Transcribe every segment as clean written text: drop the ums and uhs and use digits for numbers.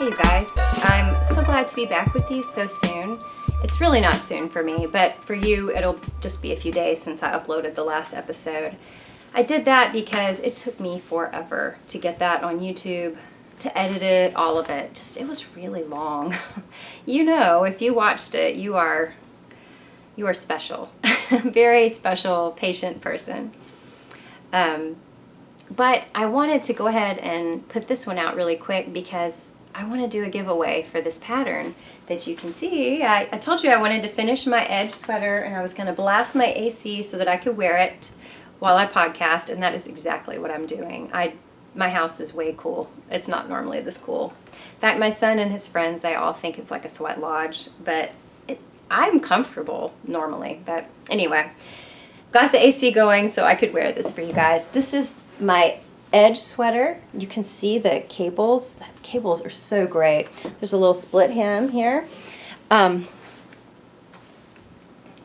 you guys. I'm so glad to be back with you so soon. It's really not soon for me, but for you, it'll just be a few days since I uploaded the last episode. I did that because it took me forever to get that on YouTube, to edit it, all of it. It was really long. You know, if you watched it, you are special. Very special, patient person. But I wanted to go ahead and put this one out really quick because I want to do a giveaway for this pattern that you can see. I told you I wanted to finish my edge sweater and I was going to blast my AC so that I could wear it while I podcast, and that is exactly what I'm doing. My house is way cool. It's not normally this cool. In fact, my son and his friends, they all think it's like a sweat lodge, but I'm comfortable normally. But anyway, got the AC going so I could wear this for you guys. This is my edge sweater. You can see the cables. The cables are so great. There's a little split hem here. The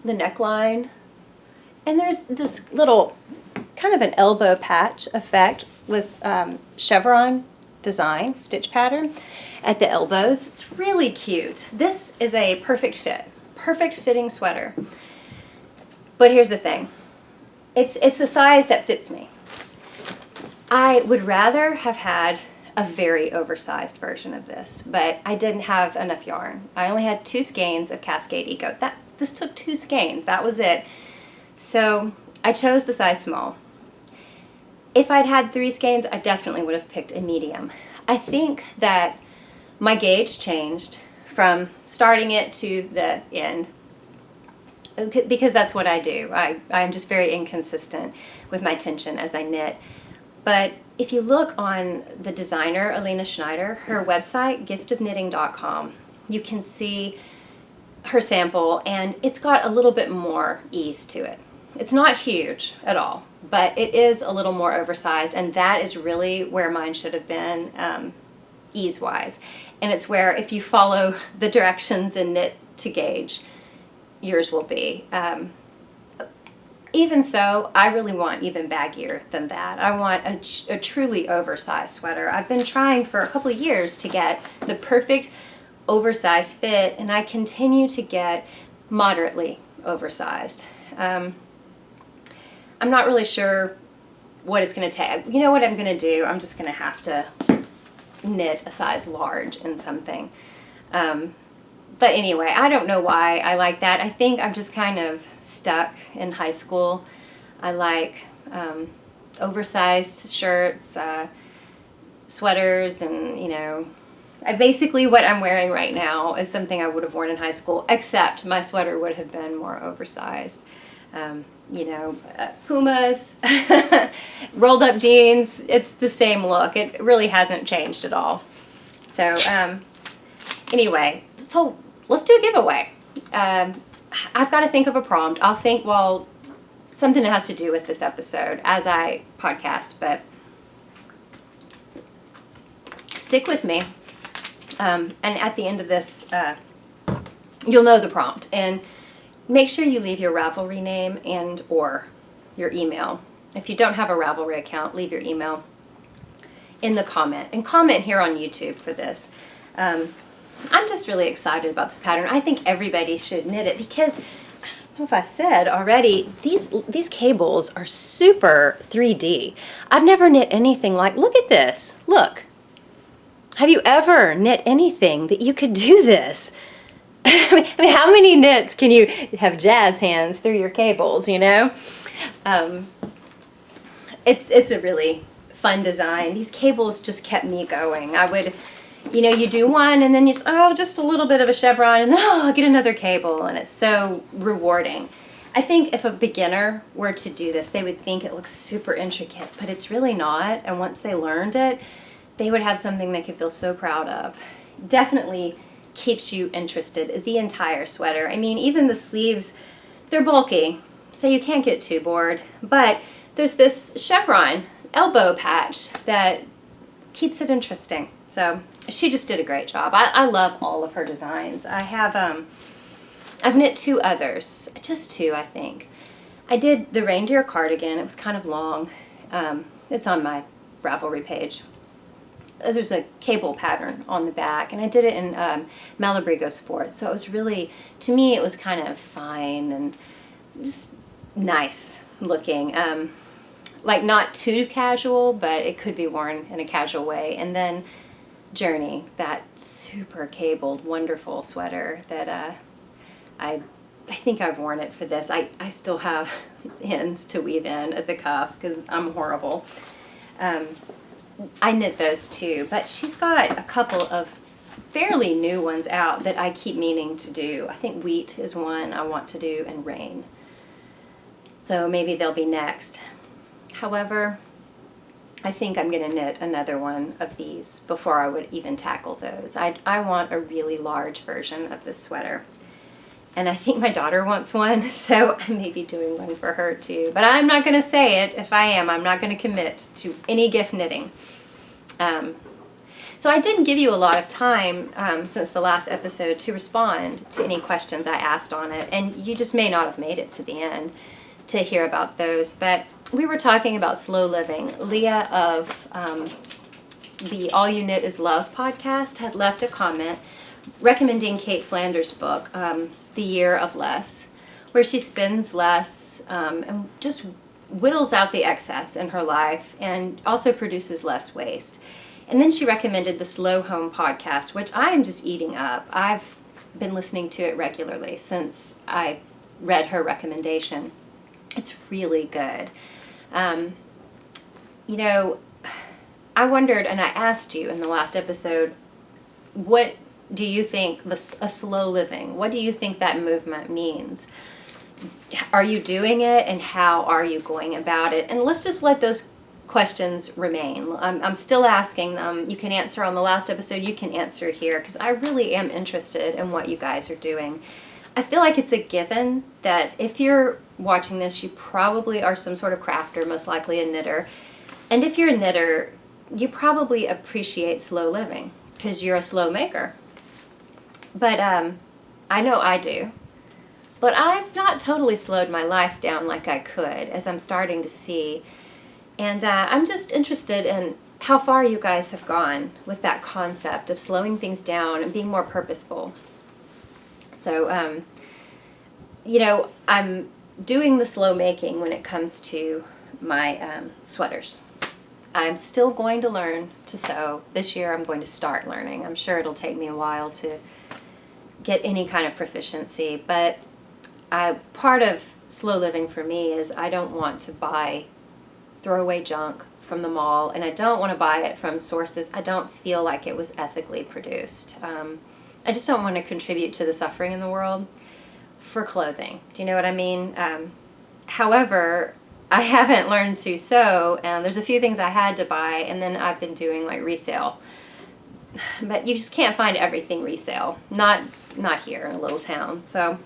neckline. And there's this little kind of an elbow patch effect with chevron design, stitch pattern at the elbows. It's really cute. This is a perfect fit. Perfect fitting sweater. But here's the thing. It's the size that fits me. I would rather have had a very oversized version of this, but I didn't have enough yarn. I only had 2 skeins of Cascade Eco. This took 2 skeins. That was it. So I chose the size small. If I'd had 3 skeins, I definitely would have picked a medium. I think that my gauge changed from starting it to the end because that's what I do. I'm just very inconsistent with my tension as I knit. But if you look on the designer, Alina Schneider, her website, giftofknitting.com, you can see her sample, and it's got a little bit more ease to it. It's not huge at all, but it is a little more oversized, and that is really where mine should have been ease-wise. And it's where, if you follow the directions and knit to gauge, yours will be. Even so, I really want even baggier than that. I want a truly oversized sweater. I've been trying for a couple of years to get the perfect oversized fit, and I continue to get moderately oversized. I'm not really sure what it's going to take. You know what I'm going to do? I'm just going to have to knit a size large in something. But anyway, I don't know why I like that. I think I'm just kind of stuck in high school. I like oversized shirts, sweaters, and basically what I'm wearing right now is something I would have worn in high school, except my sweater would have been more oversized. Pumas, rolled up jeans, it's the same look. It really hasn't changed at all. So anyway, so let's do a giveaway. I've got to think of a prompt. I'll think, something that has to do with this episode as I podcast, but stick with me. And at the end of this, you'll know the prompt. And make sure you leave your Ravelry name and or your email. If you don't have a Ravelry account, leave your email in the comment. And comment here on YouTube for this. I'm just really excited about this pattern. I think everybody should knit it because, I don't know if I said already, these cables are super 3D. I've never knit anything like, look at this, look. Have you ever knit anything that you could do this? I mean, how many knits can you have jazz hands through your cables, It's a really fun design. These cables just kept me going. I would, you do one and then you just a little bit of a chevron and then, I'll get another cable, and it's so rewarding. I think if a beginner were to do this, they would think it looks super intricate, but it's really not. And once they learned it, they would have something they could feel so proud of. Definitely keeps you interested, the entire sweater. I mean, even the sleeves, they're bulky, so you can't get too bored, but there's this chevron elbow patch that keeps it interesting. So she just did a great job. I love all of her designs. I've knit 2 others, just 2 I think. I did the reindeer cardigan. It was kind of long. It's on my Ravelry page. there's a cable pattern on the back, and I did it in Malabrigo Sport. So it was really, to me, it was kind of fine and just nice looking. Like not too casual, but it could be worn in a casual way. And then Journey, that super cabled, wonderful sweater that I think I've worn it for this. I still have ends to weave in at the cuff because I'm horrible. I knit those too, but she's got a couple of fairly new ones out that I keep meaning to do. I think Wheat is one I want to do, and Rain. So maybe they'll be next. However, I think I'm going to knit another one of these before I would even tackle those. I want a really large version of this sweater. And I think my daughter wants one, so I may be doing one for her too. But I'm not going to say it. If I am, I'm not going to commit to any gift knitting. So I didn't give you a lot of time since the last episode to respond to any questions I asked on it. And you just may not have made it to the end to hear about those. But we were talking about slow living. Leah of the All You Knit Is Love podcast had left a comment recommending Kate Flanders' book, The Year of Less, where she spends less and just whittles out the excess in her life and also produces less waste. And then she recommended the Slow Home podcast, which I am just eating up. I've been listening to it regularly since I read her recommendation. It's really good. You know, I wondered, and I asked you in the last episode, what do you think a slow living, what do you think that movement means? Are you doing it, and how are you going about it? And let's just let those questions remain. I'm still asking them. You can answer on the last episode, you can answer here, because I really am interested in what you guys are doing. I feel like it's a given that if you're watching this, you probably are some sort of crafter, most likely a knitter. And if you're a knitter, you probably appreciate slow living because you're a slow maker. But I know I do. But I've not totally slowed my life down like I could, as I'm starting to see. And I'm just interested in how far you guys have gone with that concept of slowing things down and being more purposeful. So, you know, I'm doing the slow making when it comes to my sweaters. I'm still going to learn to sew. This year I'm going to start learning. I'm sure it'll take me a while to get any kind of proficiency, but part of slow living for me is I don't want to buy throwaway junk from the mall, and I don't want to buy it from sources I don't feel like it was ethically produced. I just don't want to contribute to the suffering in the world for clothing. Do you know what I mean? However, I haven't learned to sew, and there's a few things I had to buy, and then I've been doing like resale. But you just can't find everything resale. Not here in a little town. So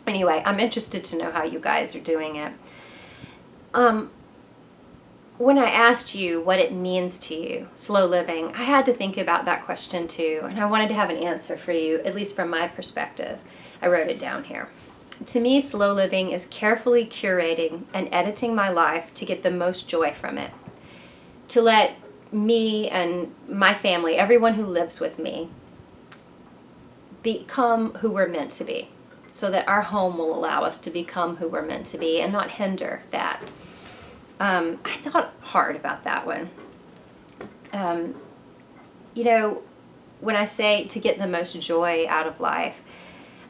anyway, I'm interested to know how you guys are doing it. When I asked you what it means to you, slow living, I had to think about that question too, and I wanted to have an answer for you, at least from my perspective. I wrote it down here. To me, slow living is carefully curating and editing my life to get the most joy from it. To let me and my family, everyone who lives with me, become who we're meant to be, so that our home will allow us to become who we're meant to be and not hinder that. I thought hard about that one. You know, when I say to get the most joy out of life,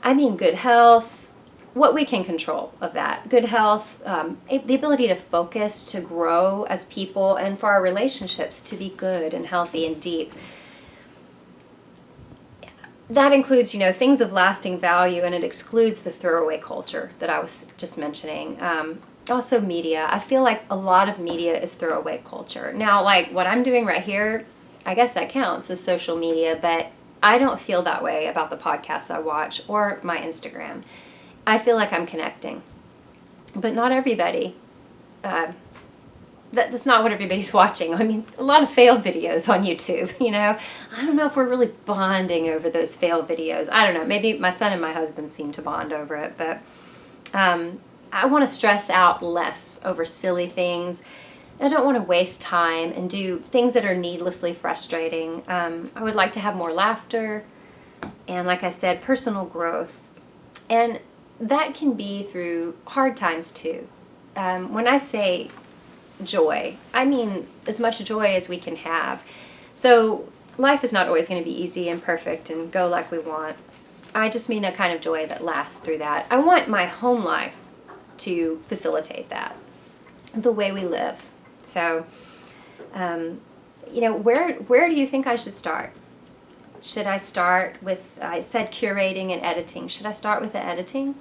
I mean good health, what we can control of that. Good health, the ability to focus, to grow as people, and for our relationships to be good and healthy and deep. That includes, you know, things of lasting value, and it excludes the throwaway culture that I was just mentioning. Also media. I feel like a lot of media is throwaway culture. Now, like what I'm doing right here, I guess that counts as social media, but I don't feel that way about the podcasts I watch or my Instagram. I feel like I'm connecting. But not everybody. That's not what everybody's watching. I mean, a lot of fail videos on YouTube, you know. I don't know if we're really bonding over those fail videos. I don't know. Maybe my son and my husband seem to bond over it, but I want to stress out less over silly things. I don't want to waste time and do things that are needlessly frustrating. I would like to have more laughter and, like I said, personal growth. And that can be through hard times too. When I say joy, I mean as much joy as we can have. So life is not always going to be easy and perfect and go like we want. I just mean a kind of joy that lasts through that. I want my home life to facilitate that, the way we live. So, where do you think I should start? Should I start with, I said curating and editing. Should I start with the editing?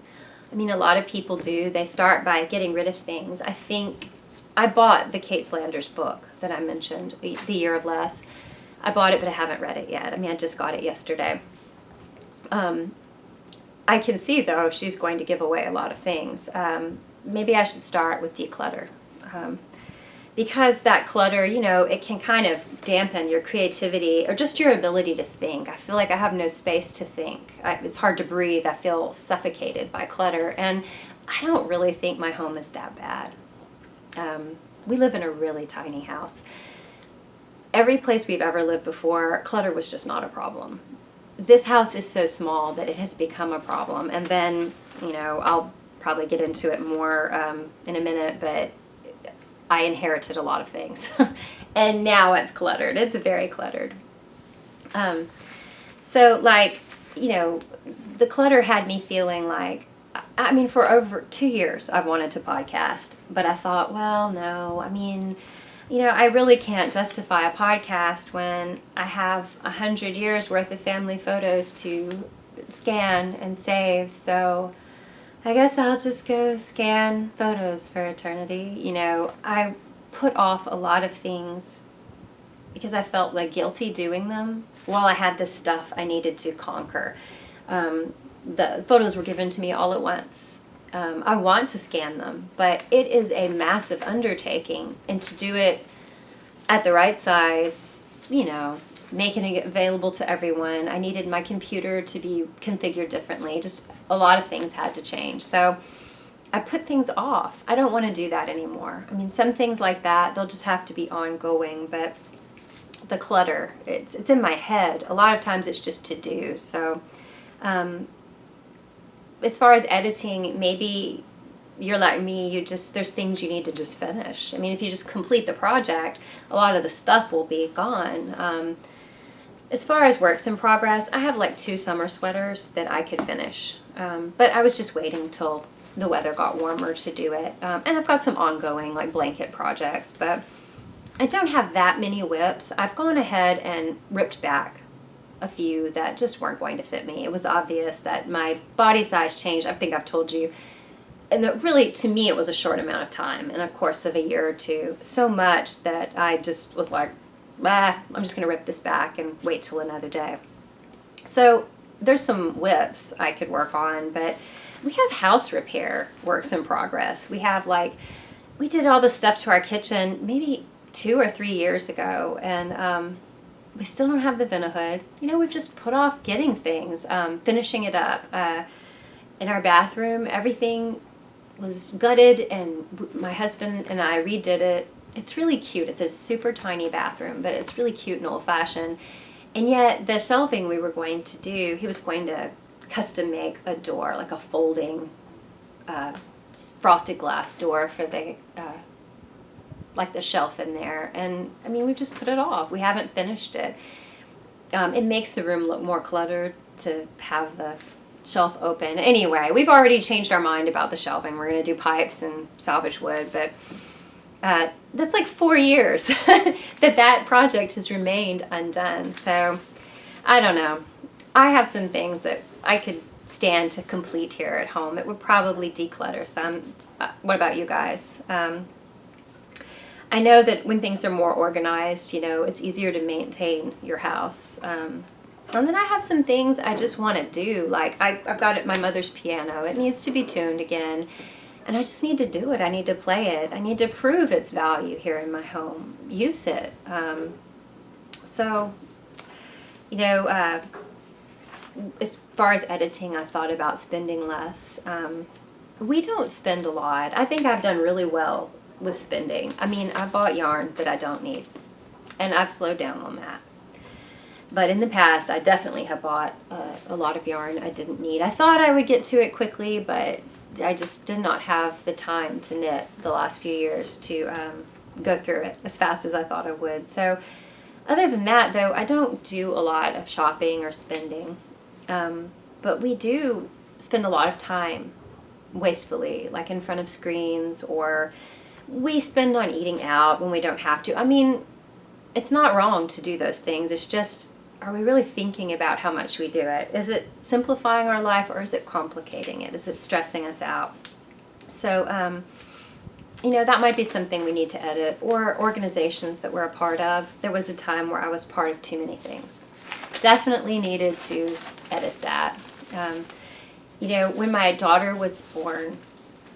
I mean, a lot of people do. They start by getting rid of things. I think I bought the Kate Flanders book that I mentioned, The Year of Less. I bought it, but I haven't read it yet. I mean, I just got it yesterday. I can see, though, she's going to give away a lot of things. Maybe I should start with declutter. Because that clutter, it can kind of dampen your creativity or just your ability to think. I feel like I have no space to think. It's hard to breathe. I feel suffocated by clutter. And I don't really think my home is that bad. We live in a really tiny house. Every place we've ever lived before, clutter was just not a problem. This house is so small that it has become a problem. And then, I'll probably get into it more in a minute, but I inherited a lot of things. And now it's cluttered. It's very cluttered. So, the clutter had me feeling like, for over 2 years I've wanted to podcast, but I thought, well, no, I really can't justify a podcast when I have 100 years worth of family photos to scan and save. So I guess I'll just go scan photos for eternity. I put off a lot of things because I felt like guilty doing them while I had this stuff I needed to conquer. The photos were given to me all at once. I want to scan them, but it is a massive undertaking, and to do it at the right size, making it available to everyone. I needed my computer to be configured differently. Just a lot of things had to change. So I put things off. I don't want to do that anymore. Some things like that, they'll just have to be ongoing, but the clutter, it's in my head. A lot of times it's just to do. So as far as editing, maybe you're like me, there's things you need to just finish. If you just complete the project, a lot of the stuff will be gone. As far as works in progress, I have like 2 summer sweaters that I could finish. But I was just waiting till the weather got warmer to do it. And I've got some ongoing like blanket projects, but I don't have that many whips. I've gone ahead and ripped back a few that just weren't going to fit me. It was obvious that my body size changed. I think I've told you. And that really, to me, it was a short amount of time, in a course of a year or two. So much that I just was like, I'm just going to rip this back and wait till another day. So there's some whips I could work on, but we have house repair works in progress. We did all the stuff to our kitchen maybe 2 or 3 years ago, and we still don't have the Vinahood. We've just put off getting things, finishing it up. In our bathroom, everything was gutted, and my husband and I redid it. It's really cute. It's a super tiny bathroom, but it's really cute and old-fashioned. And yet the shelving we were going to do, he was going to custom make a door, like a folding frosted glass door for the shelf in there. And we've just put it off. We haven't finished it. It makes the room look more cluttered to have the shelf open. Anyway, we've already changed our mind about the shelving. We're going to do pipes and salvage wood, but that's like 4 years that project has remained undone. So I don't know. I have some things that I could stand to complete here at home. It would probably declutter some. What about you guys? I know that when things are more organized, it's easier to maintain your house. And then I have some things I just want to do. Like I've got my mother's piano. It needs to be tuned again. And I just need to do it. I need to play it. I need to prove its value here in my home. Use it. As far as editing, I thought about spending less. We don't spend a lot. I think I've done really well with spending. I mean, I bought yarn that I don't need, and I've slowed down on that. But in the past, I definitely have bought a lot of yarn I didn't need. I thought I would get to it quickly, but I just did not have the time to knit the last few years to go through it as fast as I thought I would. So other than that, though, I don't do a lot of shopping or spending. But we do spend a lot of time wastefully, like in front of screens, or we spend on eating out when we don't have to. I mean, it's not wrong to do those things. It's just, are we really thinking about how much we do it? Is it simplifying our life, or is it complicating it? Is it stressing us out? So, you know, that might be something we need to edit, or organizations that we're a part of. There was a time where I was part of too many things. Definitely needed to edit that. You know, when my daughter was born,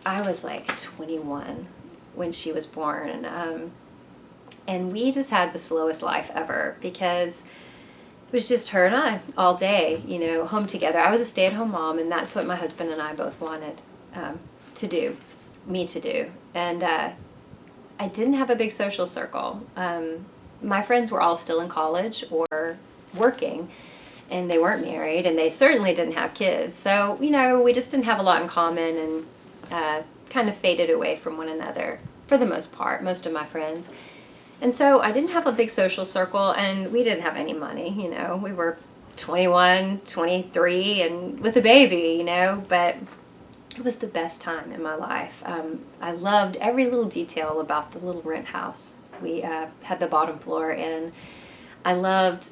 I was like 21 when she was born. And we just had the slowest life ever, because it was just her and I all day, you know, home together. I was a stay-at-home mom, and that's what my husband and I both wanted me to do. And I didn't have a big social circle. My friends were all still in college or working, and they weren't married, and they certainly didn't have kids. So, you know, we just didn't have a lot in common, and kind of faded away from one another for the most part, most of my friends. And so I didn't have a big social circle, and we didn't have any money, you know. We were 21, 23, and with a baby, you know, but it was the best time in my life. I loved every little detail about the little rent house. We had the bottom floor, and I loved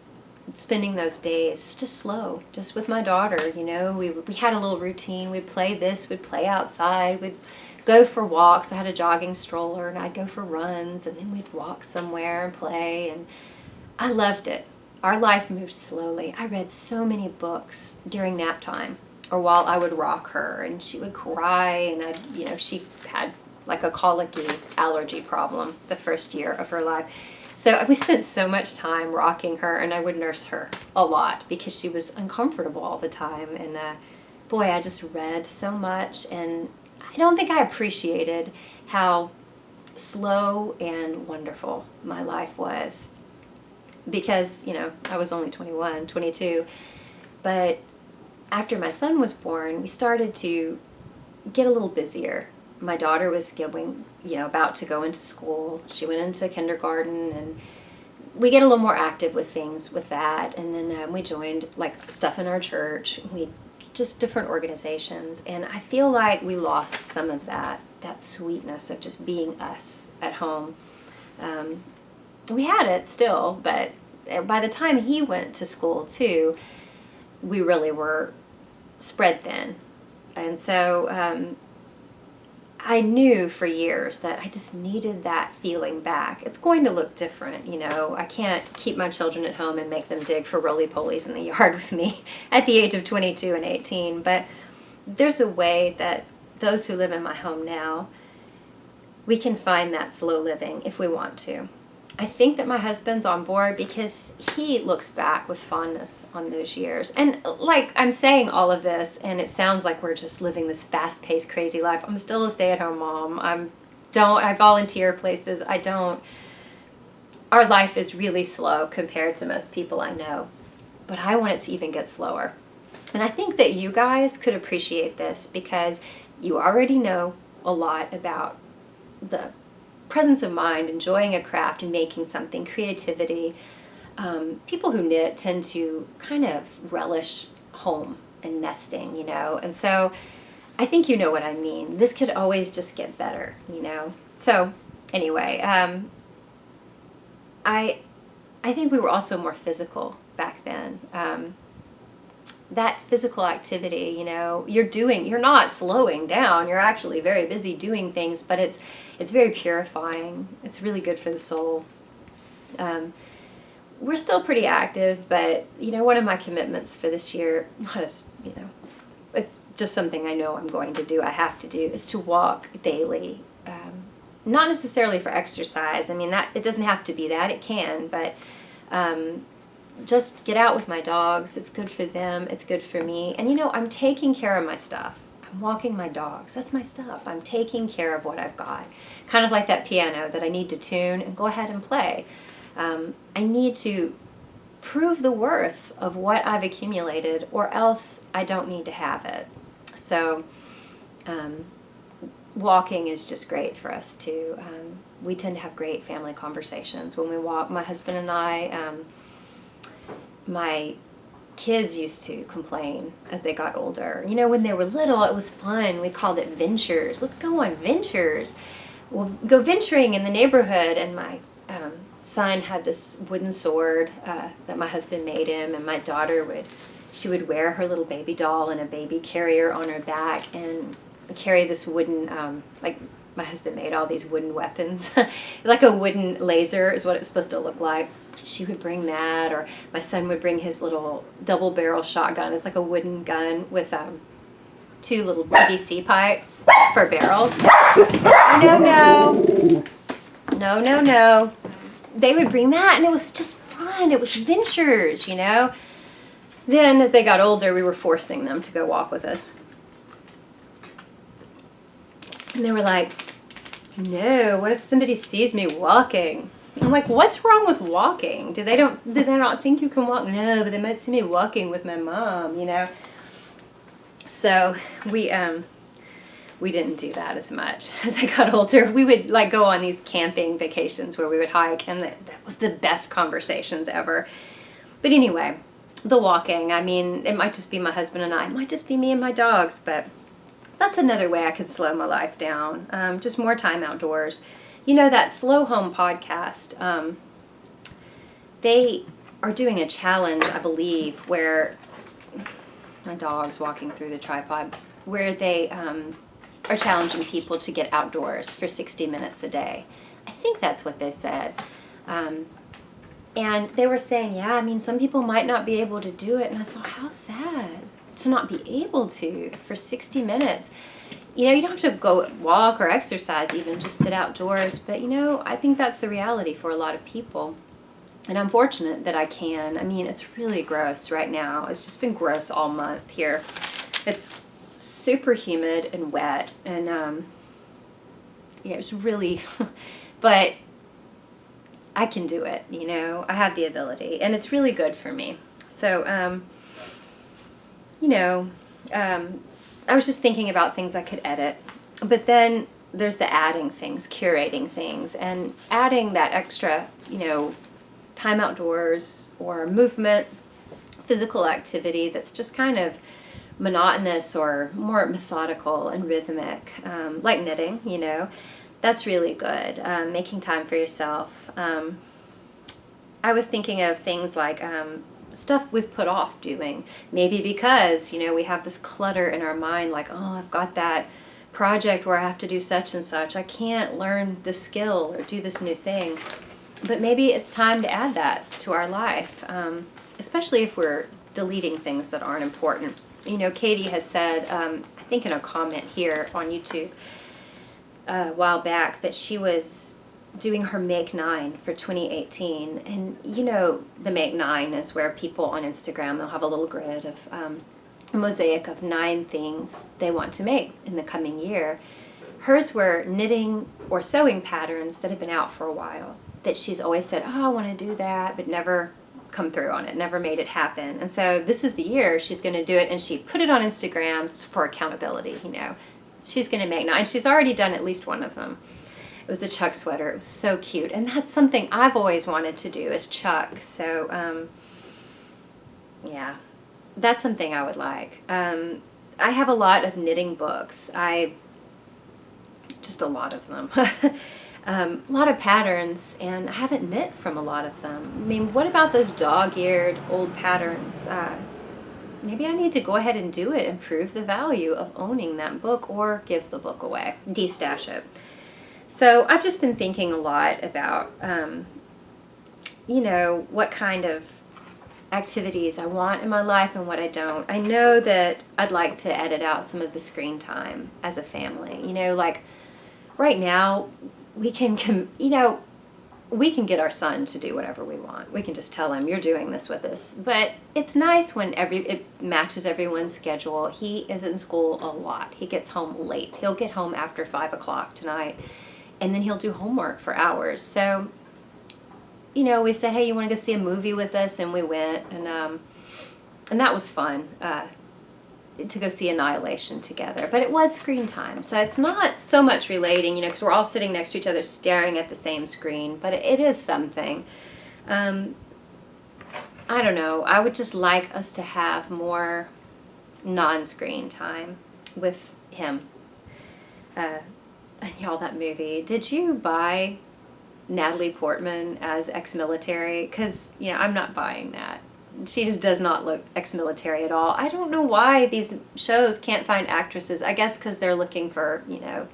spending those days just slow, just with my daughter, you know. We had a little routine. We'd play this, we'd play outside, we'd go for walks. I had a jogging stroller, and I'd go for runs, and then we'd walk somewhere and play, and I loved it. Our life moved slowly. I read so many books during nap time, or while I would rock her, and she would cry, and you know, she had like a colicky allergy problem the first year of her life. So we spent so much time rocking her, and I would nurse her a lot because she was uncomfortable all the time. And boy, I just read so much, and I don't think I appreciated how slow and wonderful my life was, because, you know, I was only 21, 22. But after my son was born, we started to get a little busier. My daughter was going, you know, about to go into school. She went into kindergarten, and we get a little more active with things with that. And then we joined like stuff in our church. We just different organizations, and I feel like we lost some of that sweetness of just being us at home. We had it still, but by the time he went to school too, we really were spread thin. And so I knew for years that I just needed that feeling back. It's going to look different, you know. I can't keep my children at home and make them dig for roly-polies in the yard with me at the age of 22 and 18. But there's a way that those who live in my home now, we can find that slow living if we want to. I think that my husband's on board because he looks back with fondness on those years. And like, I'm saying all of this, and it sounds like we're just living this fast-paced, crazy life. I'm still a stay-at-home mom. I volunteer places. Our life is really slow compared to most people I know. But I want it to even get slower. And I think that you guys could appreciate this because you already know a lot about the presence of mind, enjoying a craft and making something, creativity. People who knit tend to kind of relish home and nesting, you know. And so I think you know what I mean. This could always just get better, you know. So anyway, I think we were also more physical back then. That physical activity, you know, you're not slowing down. You're actually very busy doing things, but it's very purifying. It's really good for the soul. We're still pretty active, but, you know, one of my commitments for this year, it's just something I know I'm going to do, I have to do, is to walk daily. Not necessarily for exercise. I mean, it doesn't have to be that. It can, but just get out with my dogs. It's good for them. It's good for me. And, you know, I'm taking care of my stuff. I'm walking my dogs. That's my stuff. I'm taking care of what I've got. Kind of like that piano that I need to tune and go ahead and play. I need to prove the worth of what I've accumulated, or else I don't need to have it. So walking is just great for us too. We tend to have great family conversations when we walk. My husband and I, my kids used to complain as they got older. You know, when they were little, it was fun. We called it ventures. Let's go on ventures. We'll go venturing in the neighborhood. And my son had this wooden sword that my husband made him, and my daughter would wear her little baby doll and a baby carrier on her back and carry this wooden, like my husband made all these wooden weapons, like a wooden laser is what it's supposed to look like. She would bring that, or my son would bring his little double barrel shotgun. It's like a wooden gun with 2 little PVC pipes for barrels. No. They would bring that, and it was just fun. It was ventures, you know. Then as they got older, we were forcing them to go walk with us. And they were like, no, what if somebody sees me walking? I'm like, what's wrong with walking? Do they not think you can walk? No, but they might see me walking with my mom, you know. So we didn't do that as much. As I got older, we would like go on these camping vacations where we would hike, and that was the best conversations ever. But anyway, the walking, I mean, it might just be my husband and I. It might just be me and my dogs, but that's another way I could slow my life down. Just more time outdoors. You know, that Slow Home podcast, they are doing a challenge, I believe, where my dog's walking through the tripod, where they are challenging people to get outdoors for 60 minutes a day. I think that's what they said. And they were saying, yeah, I mean, some people might not be able to do it. And I thought, how sad to not be able to for 60 minutes. You know, you don't have to go walk or exercise, even just sit outdoors. But, you know, I think that's the reality for a lot of people. And I'm fortunate that I can. I mean, it's really gross right now. It's just been gross all month here. It's super humid and wet. And, yeah, it was really, but I can do it, you know. I have the ability. And it's really good for me. So, you know, I was just thinking about things I could edit, but then there's the adding things, curating things, and adding that extra, you know, time outdoors or movement, physical activity that's just kind of monotonous or more methodical and rhythmic, like knitting, you know, that's really good. Making time for yourself. I was thinking of things like stuff we've put off doing, maybe because, you know, we have this clutter in our mind, like, oh, I've got that project where I have to do such and such. I can't learn this skill or do this new thing. But maybe it's time to add that to our life, especially if we're deleting things that aren't important. You know, Katie had said, I think in a comment here on YouTube a while back, that she was doing her Make 9 for 2018. And you know, the Make 9 is where people on Instagram, they'll have a little grid of a mosaic of 9 things they want to make in the coming year. Hers were knitting or sewing patterns that have been out for a while, that she's always said, oh, I want to do that, but never come through on it, never made it happen. And so this is the year she's going to do it, and she put it on Instagram for accountability, you know. She's going to make 9. She's already done at least one of them. It was the Chuck sweater. It was so cute. And that's something I've always wanted to do, is Chuck. So, yeah, that's something I would like. I have a lot of knitting books. Just a lot of them. A lot of patterns, and I haven't knit from a lot of them. I mean, what about those dog-eared old patterns? Maybe I need to go ahead and do it and prove the value of owning that book, or give the book away, de-stash it. So I've just been thinking a lot about, you know, what kind of activities I want in my life and what I don't. I know that I'd like to edit out some of the screen time as a family. You know, like right now we can, you know, we can get our son to do whatever we want. We can just tell him, you're doing this with us. But it's nice when it matches everyone's schedule. He is in school a lot. He gets home late. He'll get home after 5 o'clock tonight, and then he'll do homework for hours. So, you know, we said, hey, you want to go see a movie with us? And we went, and that was fun. To go see Annihilation together, but it was screen time, so it's not so much relating, you know, because we're all sitting next to each other staring at the same screen, but it is something. I don't know, I would just like us to have more non-screen time with him. And y'all, that movie, did you buy Natalie Portman as ex-military? Because, you know, I'm not buying that. She just does not look ex-military at all. I don't know why these shows can't find actresses. I guess because they're looking for, you know,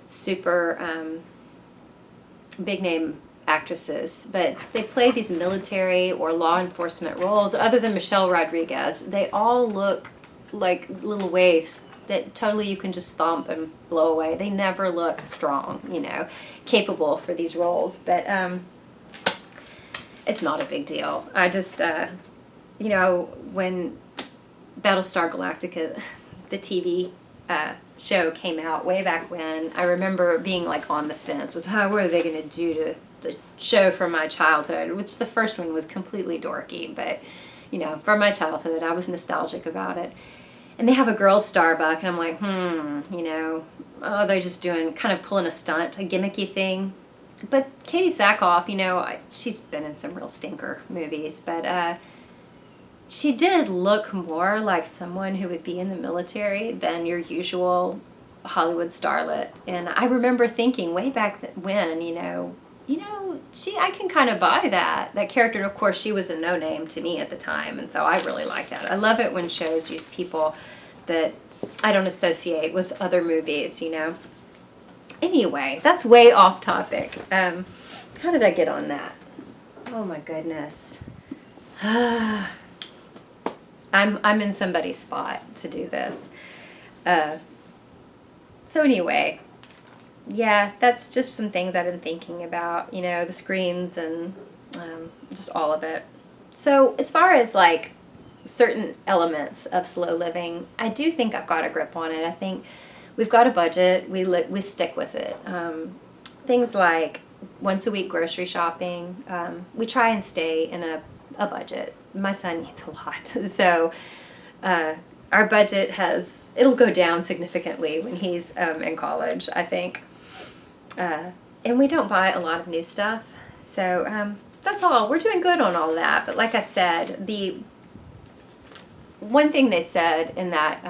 super big name actresses. But they play these military or law enforcement roles. Other than Michelle Rodriguez, they all look like little waifs that totally you can just thump and blow away. They never look strong, you know, capable for these roles. But it's not a big deal. I just, you know, when Battlestar Galactica, the TV show came out way back when, I remember being like on the fence with, what are they going to do to the show from my childhood, which the first one was completely dorky, but, you know, from my childhood, I was nostalgic about it. And they have a girls Starbuck, and I'm like, you know, oh, they're just doing, kind of pulling a stunt, a gimmicky thing. But Katie Sackhoff, you know, she's been in some real stinker movies, but she did look more like someone who would be in the military than your usual Hollywood starlet. And I remember thinking way back when, you know, I can kind of buy that character. And of course, she was a no-name to me at the time, and so I really like that. I love it when shows use people that I don't associate with other movies, you know. Anyway, that's way off topic. How did I get on that? Oh my goodness. I'm in somebody's spot to do this. So anyway, yeah, that's just some things I've been thinking about, you know, the screens and just all of it. So as far as like certain elements of slow living, I do think I've got a grip on it. I think we've got a budget. We stick with it. Things like once a week grocery shopping. We try and stay in a budget. My son eats a lot, so our budget it'll go down significantly when he's in college, I think. And we don't buy a lot of new stuff, so that's all. We're doing good on all that. But like I said, the one thing they said in that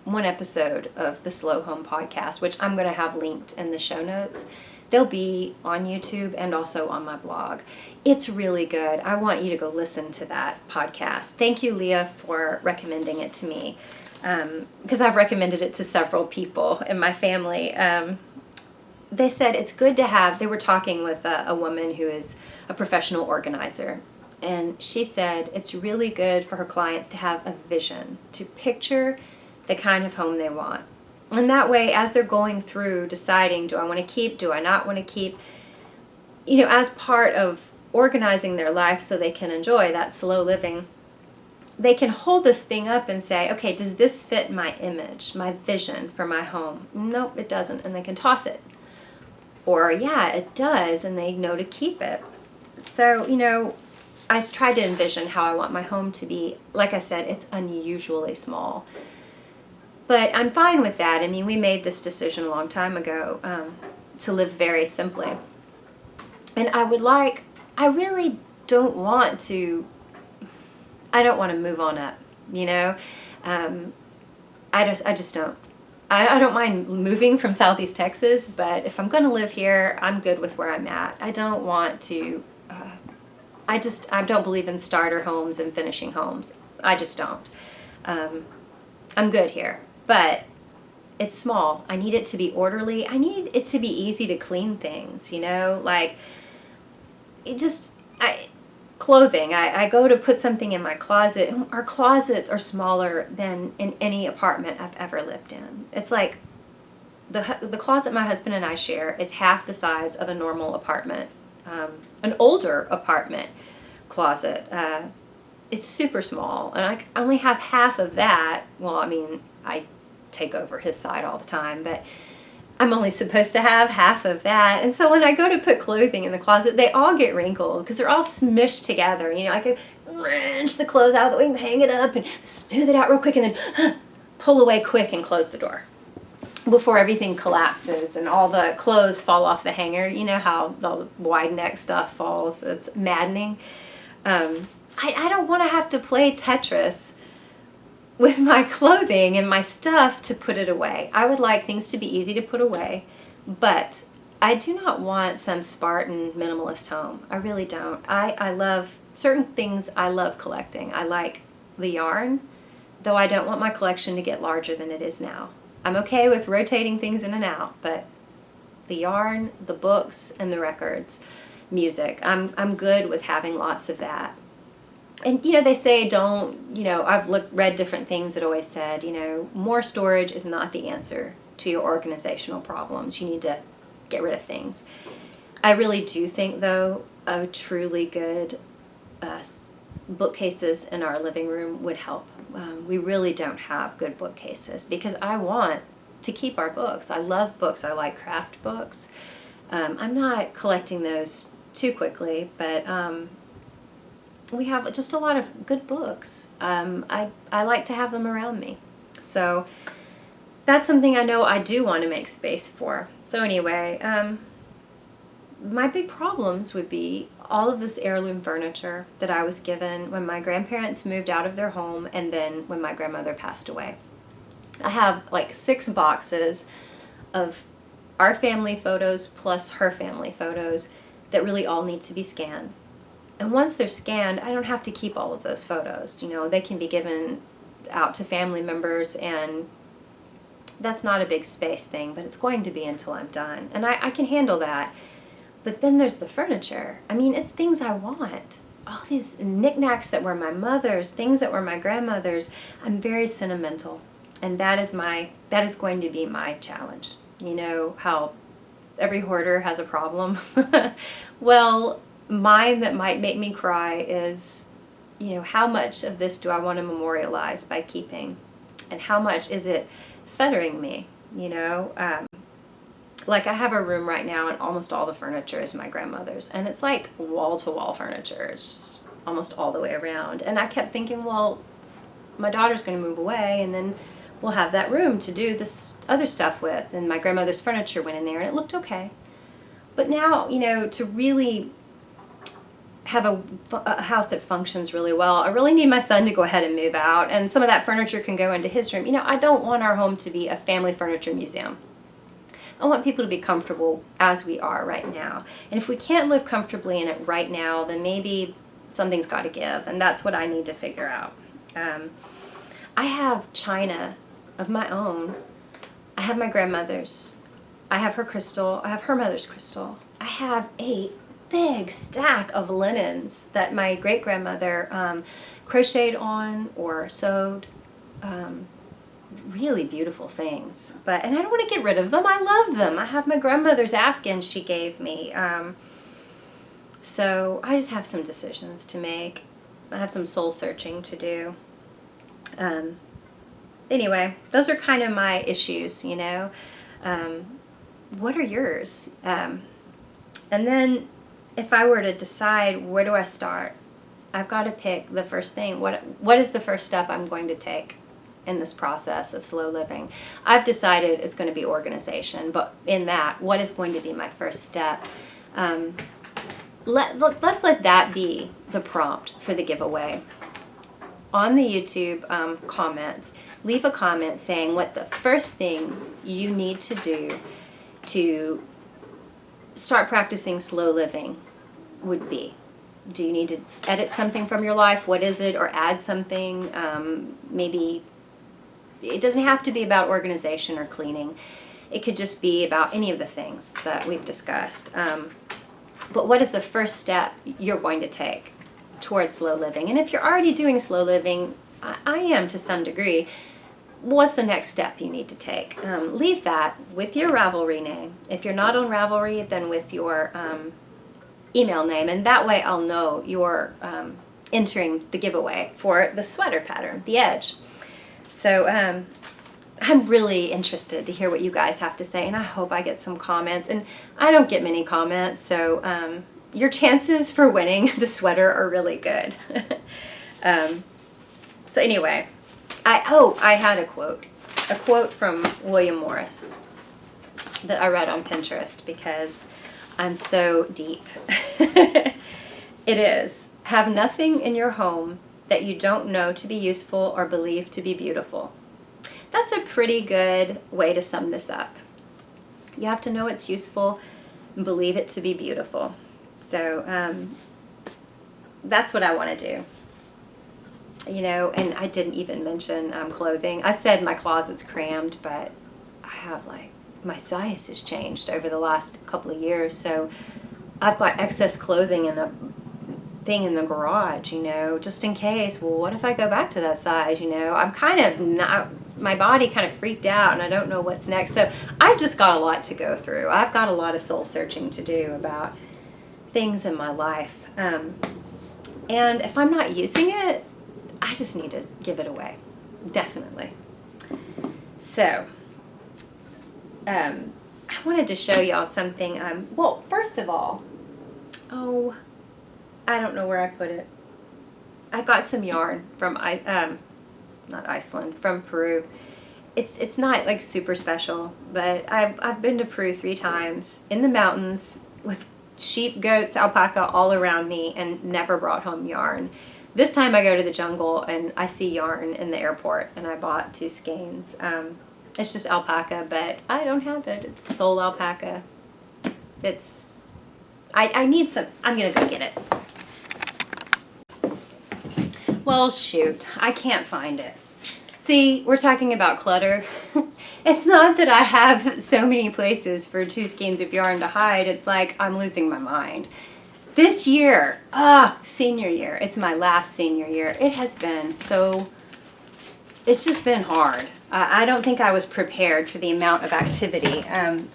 one episode of the Slow Home podcast, which I'm going to have linked in the show notes. They'll be on YouTube and also on my blog. It's really good. I want you to go listen to that podcast. Thank you, Leah, for recommending it to me, because I've recommended it to several people in my family. They said it's good to have, they were talking with a woman who is a professional organizer, and she said it's really good for her clients to have a vision, to picture the kind of home they want. And that way, as they're going through deciding, do I want to keep, do I not want to keep, you know, as part of organizing their life so they can enjoy that slow living, they can hold this thing up and say, okay, does this fit my image, my vision for my home? Nope, it doesn't, and they can toss it. Or, yeah, it does, and they know to keep it. So, you know, I tried to envision how I want my home to be. Like I said, it's unusually small. But I'm fine with that. I mean, we made this decision a long time ago to live very simply. And I really don't want to move on up, you know? I just don't. I don't mind moving from Southeast Texas, but if I'm going to live here, I'm good with where I'm at. I don't want to, I don't believe in starter homes and finishing homes. I just don't. I'm good here. But it's small. I need it to be orderly. I need it to be easy to clean things, you know? Like, clothing. I go to put something in my closet. Our closets are smaller than in any apartment I've ever lived in. It's like the closet my husband and I share is half the size of a normal apartment an older apartment closet. It's super small, and I only have half of that. Well, I mean, I take over his side all the time, but I'm only supposed to have half of that. And so when I go to put clothing in the closet, they all get wrinkled because they're all smushed together. You know, I could wrench the clothes out of the way and hang it up and smooth it out real quick and then pull away quick and close the door before everything collapses and all the clothes fall off the hanger. You know how the wide neck stuff falls. It's maddening. I don't want to have to play Tetris with my clothing and my stuff to put it away. I would like things to be easy to put away, but I do not want some Spartan minimalist home. I really don't. I love certain things. I love collecting. I like the yarn, though I don't want my collection to get larger than it is now. I'm okay with rotating things in and out, but the yarn, the books, and the records, music, I'm good with having lots of that. And, you know, they say don't, you know, I've read different things that always said, you know, more storage is not the answer to your organizational problems. You need to get rid of things. I really do think, though, a truly good bookcases in our living room would help. We really don't have good bookcases because I want to keep our books. I love books. I like craft books. I'm not collecting those too quickly, but we have just a lot of good books. I like to have them around me. So that's something I know I do want to make space for. So anyway, my big problems would be all of this heirloom furniture that I was given when my grandparents moved out of their home and then when my grandmother passed away. I have like 6 boxes of our family photos plus her family photos that really all need to be scanned. And once they're scanned, I don't have to keep all of those photos. You know, they can be given out to family members, and that's not a big space thing, but it's going to be until I'm done. And I can handle that. But then there's the furniture. I mean, it's things I want. All these knickknacks that were my mother's, things that were my grandmother's. I'm very sentimental. And that is going to be my challenge. You know how every hoarder has a problem? Well, mine that might make me cry is, you know, how much of this do I want to memorialize by keeping? And how much is it fettering me, you know? Like I have a room right now and almost all the furniture is my grandmother's. And it's like wall-to-wall furniture. It's just almost all the way around. And I kept thinking, well, my daughter's going to move away and then we'll have that room to do this other stuff with. And my grandmother's furniture went in there and it looked okay. But now, you know, to really have a house that functions really well, I really need my son to go ahead and move out, and some of that furniture can go into his room. You know, I don't want our home to be a family furniture museum. I want people to be comfortable as we are right now. And if we can't live comfortably in it right now, then maybe something's got to give, and that's what I need to figure out. I have china of my own. I have my grandmother's. I have her crystal. I have her mother's crystal. I have a big stack of linens that my great-grandmother crocheted on or sewed. Really beautiful things. And I don't want to get rid of them. I love them. I have my grandmother's Afghans she gave me. So I just have some decisions to make. I have some soul searching to do. Anyway, those are kind of my issues, you know. What are yours? And then if I were to decide where do I start, I've got to pick the first thing. What is the first step I'm going to take in this process of slow living? I've decided it's going to be organization, but in that, what is going to be my first step? Let's let that be the prompt for the giveaway. On the YouTube comments, leave a comment saying what the first thing you need to do to start practicing slow living would be. Do you need to edit something from your life? What is it? Or add something? Maybe it doesn't have to be about organization or cleaning. It could just be about any of the things that we've discussed. But what is the first step you're going to take towards slow living? And if you're already doing slow living, I am to some degree, what's the next step you need to take? Leave that with your Ravelry name. If you're not on Ravelry, then with your email name, and that way I'll know you're entering the giveaway for the sweater pattern, the edge. So I'm really interested to hear what you guys have to say, and I hope I get some comments. And I don't get many comments, so your chances for winning the sweater are really good. So anyway, I had a quote from William Morris that I read on Pinterest because I'm so deep. It is, have nothing in your home that you don't know to be useful or believe to be beautiful. That's a pretty good way to sum this up. You have to know it's useful and believe it to be beautiful. So that's what I want to do. You know, and I didn't even mention clothing. I said my closet's crammed, but I have my size has changed over the last couple of years, so I've got excess clothing in a thing in the garage, you know, just in case. Well, what if I go back to that size, you know? I'm kind of not, my body kind of freaked out and I don't know what's next. So I've just got a lot to go through. I've got a lot of soul searching to do about things in my life. And if I'm not using it, I just need to give it away. Definitely. So, I wanted to show y'all something. Well, first of all, I don't know where I put it. I got some yarn from, not Iceland, from Peru. It's not like super special, but I've been to Peru 3 times in the mountains with sheep, goats, alpaca all around me and never brought home yarn. This time I go to the jungle and I see yarn in the airport and I bought 2 skeins. It's just alpaca, but I don't have it. It's soul alpaca. I need some. I'm gonna go get it. Well, shoot, I can't find it. See, we're talking about clutter. It's not that I have so many places for 2 skeins of yarn to hide. It's like I'm losing my mind. This year, senior year, it's my last senior year. It has been it's just been hard. I don't think I was prepared for the amount of activity. And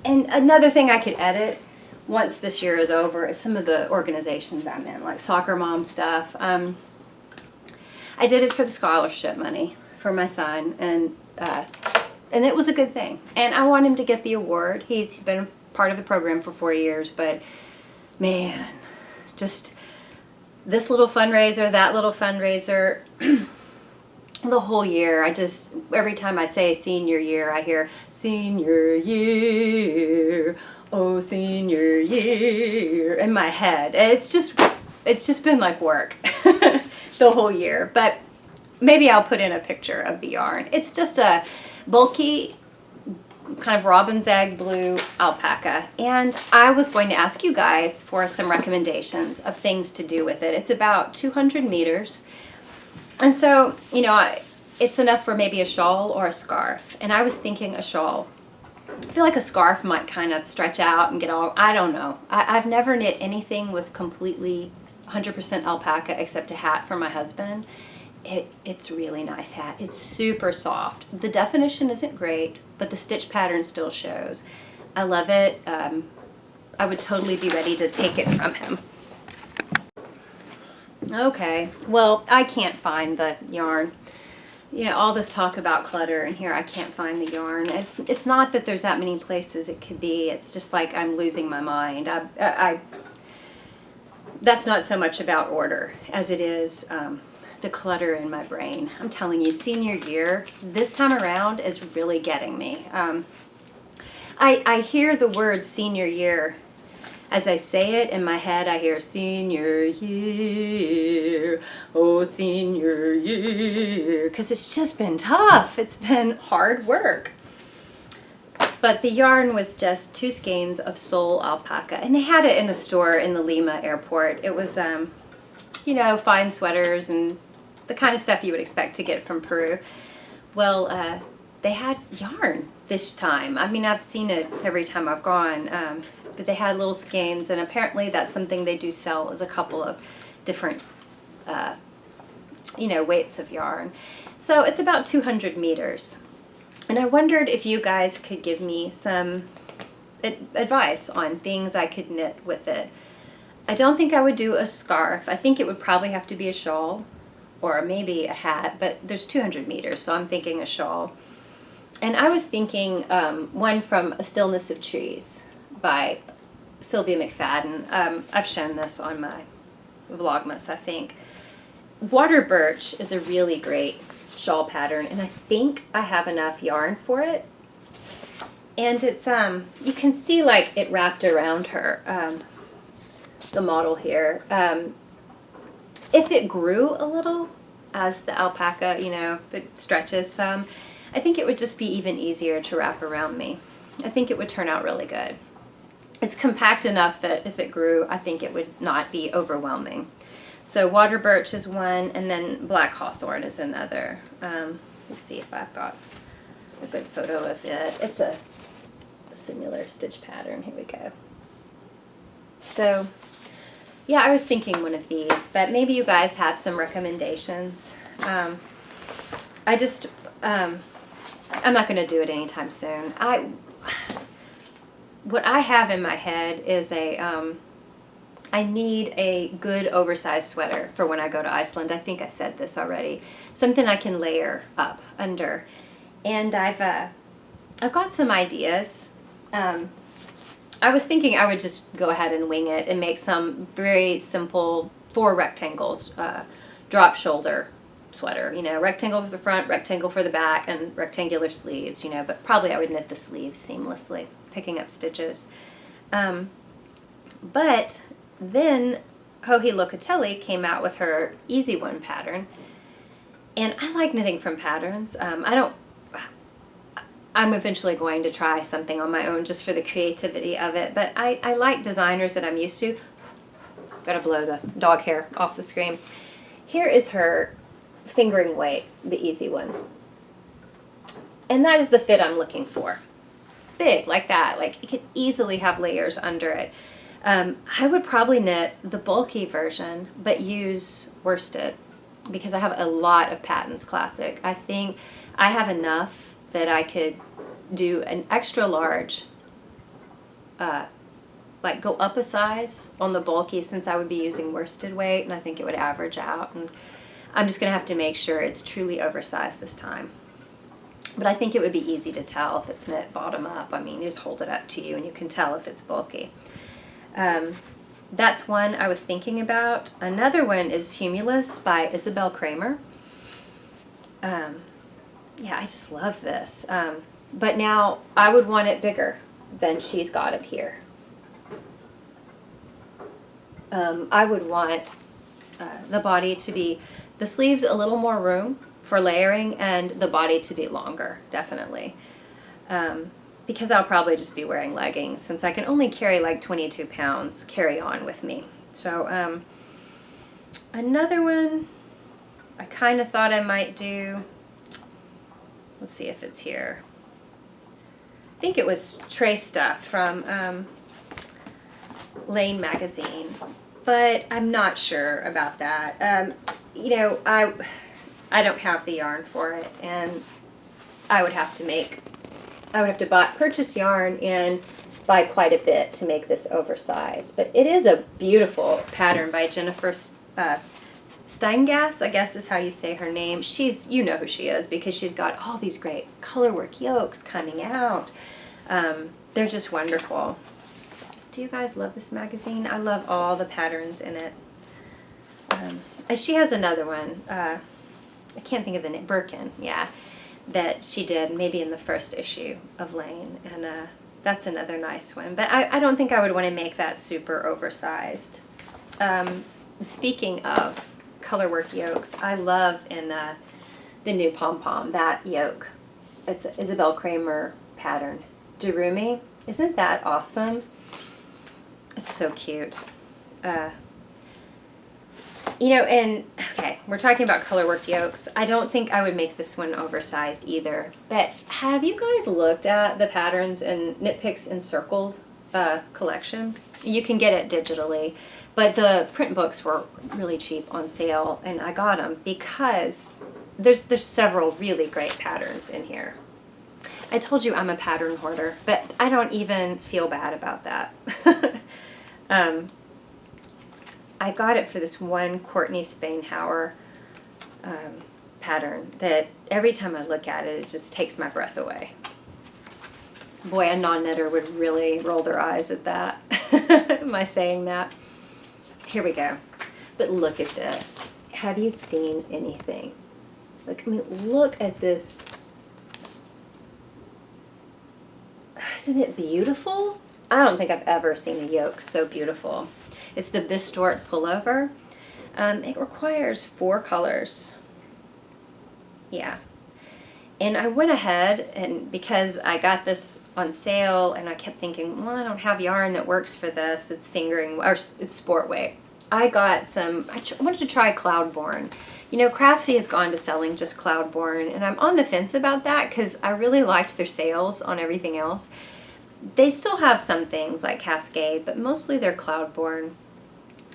another thing I could edit once this year is over is some of the organizations I'm in, like soccer mom stuff. I did it for the scholarship money for my son, and it was a good thing. And I want him to get the award. He's been part of the program for 4 years, but man, just this little fundraiser, that little fundraiser, the whole year, every time I say senior year, I hear senior year, oh senior year in my head. It's just been like work the whole year, but maybe I'll put in a picture of the yarn. It's just a bulky kind of robin's egg blue alpaca, and I was going to ask you guys for some recommendations of things to do with it. It's about 200 meters, and so, you know, it's enough for maybe a shawl or a scarf, and I was thinking a shawl. I feel like a scarf might kind of stretch out and get all, I don't know. I've never knit anything with completely 100% alpaca except a hat for my husband. It's a really nice hat. It's super soft. The definition isn't great, but the stitch pattern still shows. I love it. I would totally be ready to take it from him. Okay, well, I can't find the yarn. You know, all this talk about clutter, and here I can't find the yarn. It's not that there's that many places it could be. It's just like I'm losing my mind. That's not so much about order as it is the clutter in my brain. I'm telling you, senior year, this time around is really getting me. I hear the word senior year. As I say it in my head, I hear senior year, oh senior year, because it's just been tough. It's been hard work. But the yarn was just 2 skeins of soul alpaca, and they had it in a store in the Lima airport. It was, you know, fine sweaters and the kind of stuff you would expect to get from Peru. Well, they had yarn this time. I mean, I've seen it every time I've gone, but they had little skeins, and apparently that's something they do sell, is a couple of different, you know, weights of yarn. So it's about 200 meters. And I wondered if you guys could give me some advice on things I could knit with it. I don't think I would do a scarf. I think it would probably have to be a shawl or maybe a hat, but there's 200 meters, so I'm thinking a shawl. And I was thinking one from A Stillness of Trees by Sylvia McFadden. I've shown this on my Vlogmas, I think. Water birch is a really great shawl pattern, and I think I have enough yarn for it. And it's, you can see like it wrapped around her, the model here. If it grew a little as the alpaca, you know, it stretches some, I think it would just be even easier to wrap around me. I think it would turn out really good. It's compact enough that if it grew, I think it would not be overwhelming. So water birch is one, and then black hawthorn is another. Let's see if I've got a good photo of it. It's a similar stitch pattern. Here we go. So yeah, I was thinking one of these, but maybe you guys have some recommendations. I'm not going to do it anytime soon. What I have in my head is I need a good oversized sweater for when I go to Iceland. I think I said this already. Something I can layer up under. And I've got some ideas. I was thinking I would just go ahead and wing it and make some very simple 4 rectangles, drop shoulder sweater, you know, rectangle for the front, rectangle for the back, and rectangular sleeves, you know, but probably I would knit the sleeves seamlessly, picking up stitches. But then Joji Locatelli came out with her Easy One pattern, and I like knitting from patterns. I'm eventually going to try something on my own just for the creativity of it, but I like designers that I'm used to. Gotta blow the dog hair off the screen. Here is her fingering weight, the Easy One. And that is the fit I'm looking for. Big, like that. Like, it could easily have layers under it. I would probably knit the bulky version, but use worsted, because I have a lot of Patton's Classic. I think I have enough that I could do an extra large, like go up a size on the bulky, since I would be using worsted weight, and I think it would average out. And I'm just going to have to make sure it's truly oversized this time. But I think it would be easy to tell if it's knit bottom up. I mean, you just hold it up to you and you can tell if it's bulky. That's one I was thinking about. Another one is Humulus by Isabel Kramer. Yeah, I just love this. But now I would want it bigger than she's got it here. I would want the body to be, the sleeves a little more room for layering, and the body to be longer, definitely. Because I'll probably just be wearing leggings, since I can only carry like 22 pounds carry on with me. So another one I kind of thought I might do, let's see if it's here. I think it was Tray Stuff from Lane magazine, but I'm not sure about that. You know, I don't have the yarn for it, and I would have to purchase yarn and buy quite a bit to make this oversized. But it is a beautiful pattern by Jennifer Steingass, I guess is how you say her name. You know who she is, because she's got all these great colorwork yokes coming out. They're just wonderful. Do you guys love this magazine? I love all the patterns in it. She has another one. I can't think of the name. Birkin, yeah, that she did maybe in the first issue of Lane, and that's another nice one. But I don't think I would want to make that super oversized. Speaking of colorwork yokes, I love in the new pom-pom, that yoke. It's an Isabel Kramer pattern. Durumi, isn't that awesome? It's so cute. You know, and okay, we're talking about colorwork yokes. I don't think I would make this one oversized either. But have you guys looked at the patterns in Knit Picks Encircled collection? You can get it digitally, but the print books were really cheap on sale, and I got them because there's several really great patterns in here. I told you I'm a pattern hoarder, but I don't even feel bad about that. I got it for this one Courtney Spainhower pattern that every time I look at it, it just takes my breath away. Boy, a non-knitter would really roll their eyes at that. Am I saying that? Here we go. But look at this. Have you seen anything? Look, I mean, look at this. Isn't it beautiful? I don't think I've ever seen a yoke so beautiful. It's the Bistort Pullover. It requires 4 colors. Yeah. And I went ahead, and because I got this on sale, and I kept thinking, well, I don't have yarn that works for this. It's fingering, or it's sport weight. I got some, I wanted to try Cloudborne. You know, Craftsy has gone to selling just Cloudborne, and I'm on the fence about that because I really liked their sales on everything else. They still have some things like Cascade, but mostly they're Cloudborne.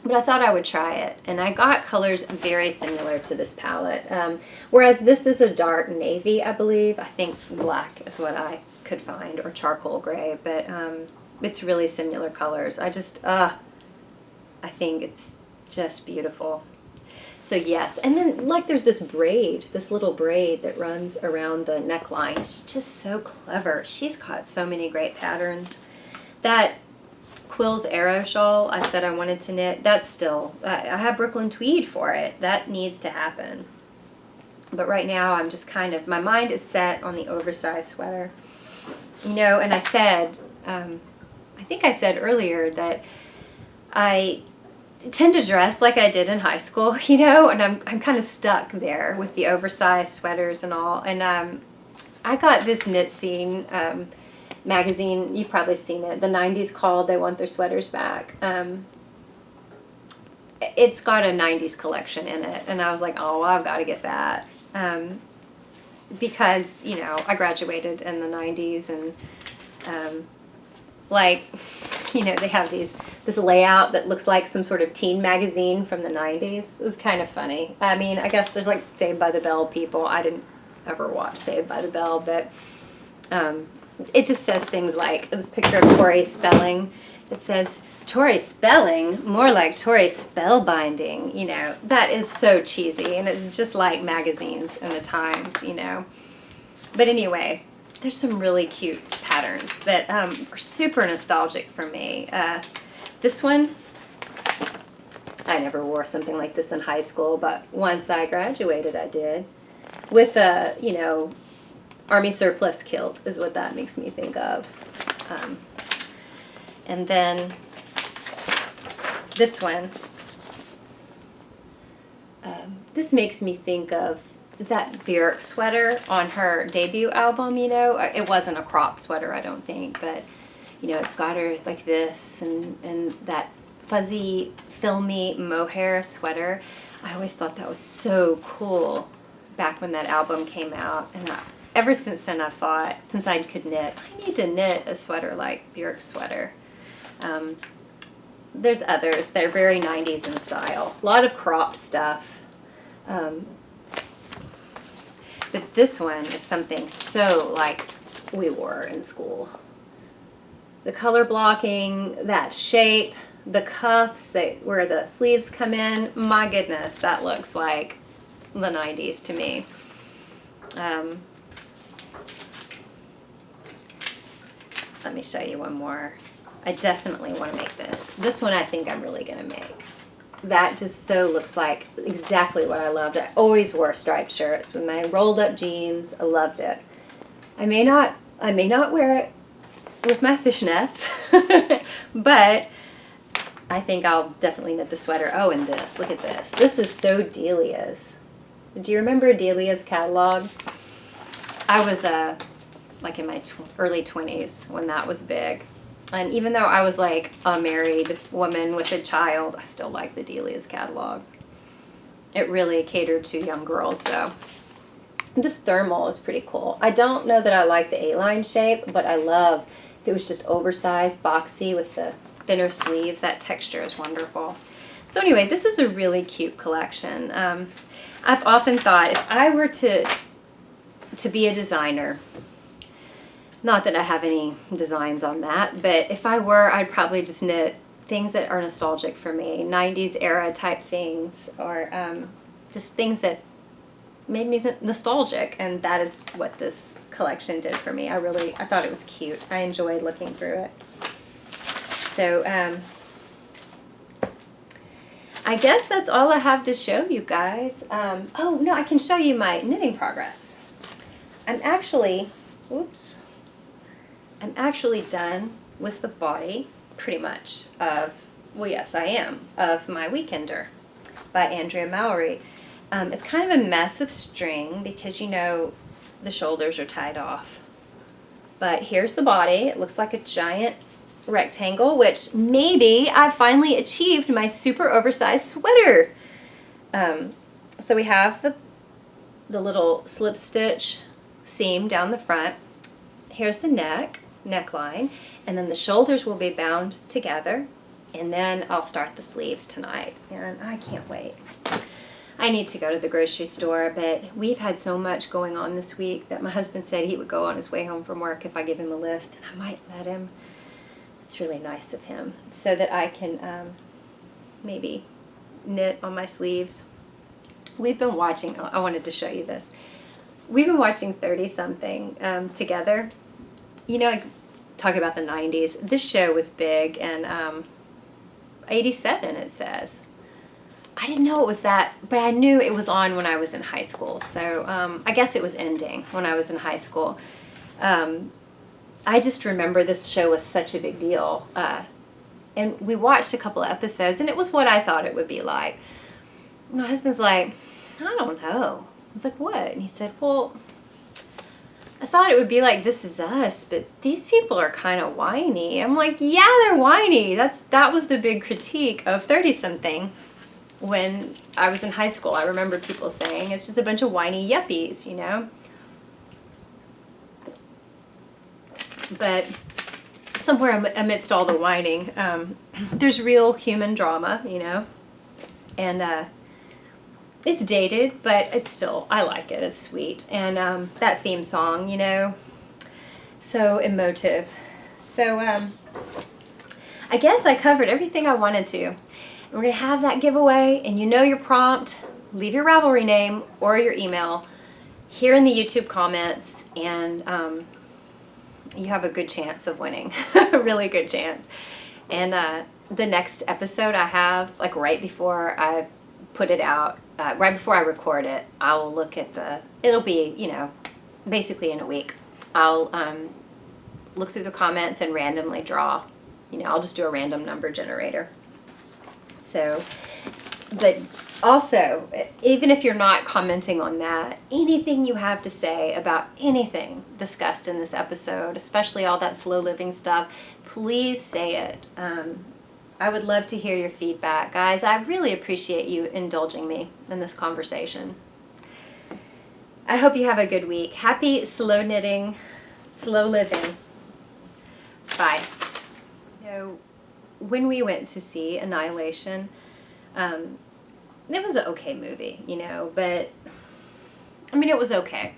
But I thought I would try it, and I got colors very similar to this palette. Whereas this is a dark navy, I believe. I think black is what I could find, or charcoal gray, but it's really similar colors. I think it's just beautiful. So yes, and then like there's this braid, this little braid that runs around the neckline. It's just so clever. She's got so many great patterns. That Quill's Arrow shawl I said I wanted to knit, that's still, I have Brooklyn tweed for it. That needs to happen. But right now I'm just kind of, my mind is set on the oversized sweater. You know, and I said, I think I said earlier that I tend to dress like I did in high school, you know, and I'm kind of stuck there with the oversized sweaters and all. And I got this Knit Scene magazine, you've probably seen it, the 90s called They Want Their Sweaters Back. It's got a 90s collection in it, and I was like, oh, well, I've got to get that. Because, you know, I graduated in the 90s, and like, you know, they have this layout that looks like some sort of teen magazine from the 90s. It was kind of funny. I mean, I guess there's like Saved by the Bell people. I didn't ever watch Saved by the Bell, but it just says things like, this picture of Tori Spelling. It says, Tori Spelling, more like Tori Spellbinding. You know, that is so cheesy, and it's just like magazines and the Times, you know. But anyway, there's some really cute patterns that are super nostalgic for me. This one, I never wore something like this in high school, but once I graduated, I did. With a, you know, Army surplus kilt is what that makes me think of. And then this one, this makes me think of that Björk sweater on her debut album, you know. It wasn't a crop sweater, I don't think, but, you know, it's got her like this and that fuzzy, filmy mohair sweater. I always thought that was so cool back when that album came out, and ever since then I've thought, since I could knit, I need to knit a sweater like Björk's sweater. There's others that are very 90s in style. A lot of cropped stuff. But this one is something so like we wore in school. The color blocking, that shape, the cuffs where the sleeves come in, my goodness, that looks like the 90s to me. Let me show you one more. I definitely want to make this. This one I think I'm really going to make. That just so looks like exactly what I loved. I always wore striped shirts with my rolled up jeans. I loved it. I may not wear it with my fishnets, but I think I'll definitely knit the sweater. Oh, and this, look at this. This is so Delia's. Do you remember Delia's catalog? I was like in my early 20s when that was big. And even though I was like a married woman with a child, I still like the Delia's catalog. It really catered to young girls, though. This thermal is pretty cool. I don't know that I like the A-line shape, but I love if it was just oversized, boxy with the thinner sleeves. That texture is wonderful. So anyway, this is a really cute collection. I've often thought if I were to be a designer, not that I have any designs on that, but if I were, I'd probably just knit things that are nostalgic for me, 90s era type things, or just things that made me nostalgic, and that is what this collection did for me. I thought it was cute. I enjoyed looking through it. So I guess that's all I have to show you guys. Oh no, I can show you my knitting progress. I'm actually done with the body, pretty much, of my Weekender by Andrea Mowry. It's kind of a mess of string because, you know, the shoulders are tied off. But here's the body. It looks like a giant rectangle, which maybe I finally achieved my super oversized sweater. So we have the little slip stitch seam down the front. Here's the neckline, and then the shoulders will be bound together, and then I'll start the sleeves tonight, and I can't wait. I need to go to the grocery store, but we've had so much going on this week that my husband said he would go on his way home from work if I give him a list, and I might let him. It's really nice of him, so that I can maybe knit on my sleeves. We've been watching, I wanted to show you this. We've been watching 30-something together. You know, talk about the 90s. This show was big, and 87 it says. I didn't know it was that, but I knew it was on when I was in high school. So I guess it was ending when I was in high school. I just remember this show was such a big deal. And we watched a couple of episodes, and it was what I thought it would be like. My husband's like, I don't know. I was like, what? And he said, well, I thought it would be like This Is Us, but these people are kind of whiny. I'm like, yeah, they're whiny. That was the big critique of 30-something when I was in high school. I remember people saying it's just a bunch of whiny yuppies, you know? But somewhere amidst all the whining, there's real human drama, you know? And it's dated, but it's still, I like it. It's sweet. And that theme song, you know, so emotive. So I guess I covered everything I wanted to. And we're going to have that giveaway, and you know your prompt. Leave your Ravelry name or your email here in the YouTube comments, and you have a good chance of winning. A really good chance. And the next episode I have, like right before I put it out, right before I record it, I will look at it'll be, you know, basically in a week. I'll look through the comments and randomly draw. You know, I'll just do a random number generator. So, but also, even if you're not commenting on that, anything you have to say about anything discussed in this episode, especially all that slow living stuff, please say it. I would love to hear your feedback. Guys, I really appreciate you indulging me in this conversation. I hope you have a good week. Happy slow knitting, slow living. Bye. You know, when we went to see Annihilation, it was an okay movie, you know, but, I mean, it was okay.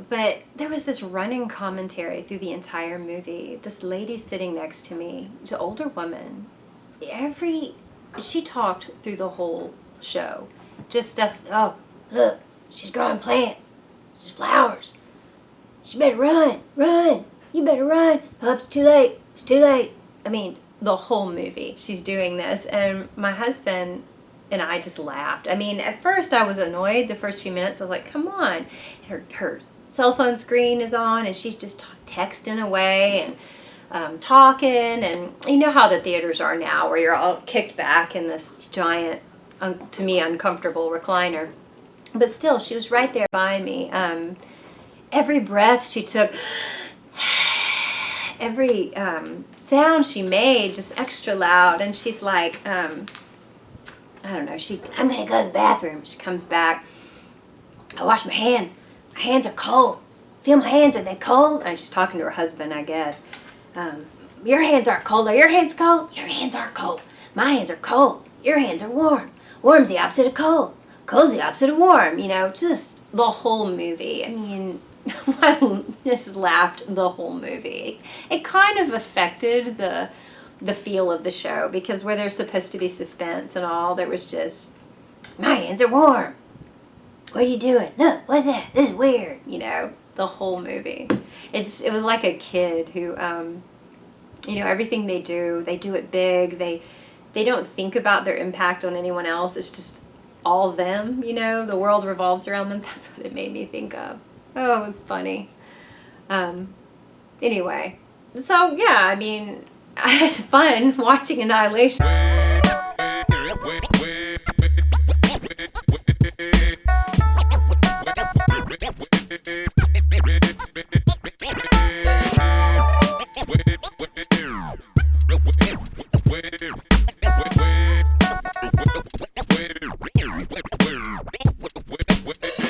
But there was this running commentary through the entire movie. This lady sitting next to me, the older woman, she talked through the whole show. Just stuff, oh, look, she's growing plants. She's flowers. She better run, you better run. Oh, it's too late, it's too late. I mean, the whole movie, she's doing this. And my husband and I just laughed. I mean, at first I was annoyed the first few minutes. I was like, come on. Her cell phone screen is on, and she's just texting away and talking, and you know how the theaters are now, where you're all kicked back in this giant, to me, uncomfortable recliner. But still, she was right there by me. Every breath she took, every sound she made, just extra loud, and she's like, I don't know, I'm gonna go to the bathroom. She comes back, I wash my hands. My hands are cold. Feel my hands, are they cold? And she's talking to her husband, I guess. Your hands aren't cold. Are your hands cold? Your hands aren't cold. My hands are cold. Your hands are warm. Warm's the opposite of cold. Cold's the opposite of warm. You know, just the whole movie. I mean, I just laughed the whole movie. It kind of affected the the feel of the show, because where there's supposed to be suspense and all, there was just, my hands are warm. What are you doing? Look, what's that? This is weird. You know, the whole movie. It was like a kid who, you know, everything they do it big. They don't think about their impact on anyone else. It's just all them, you know. The world revolves around them. That's what it made me think of. Oh, it was funny. Anyway, so yeah, I mean, I had fun watching Annihilation.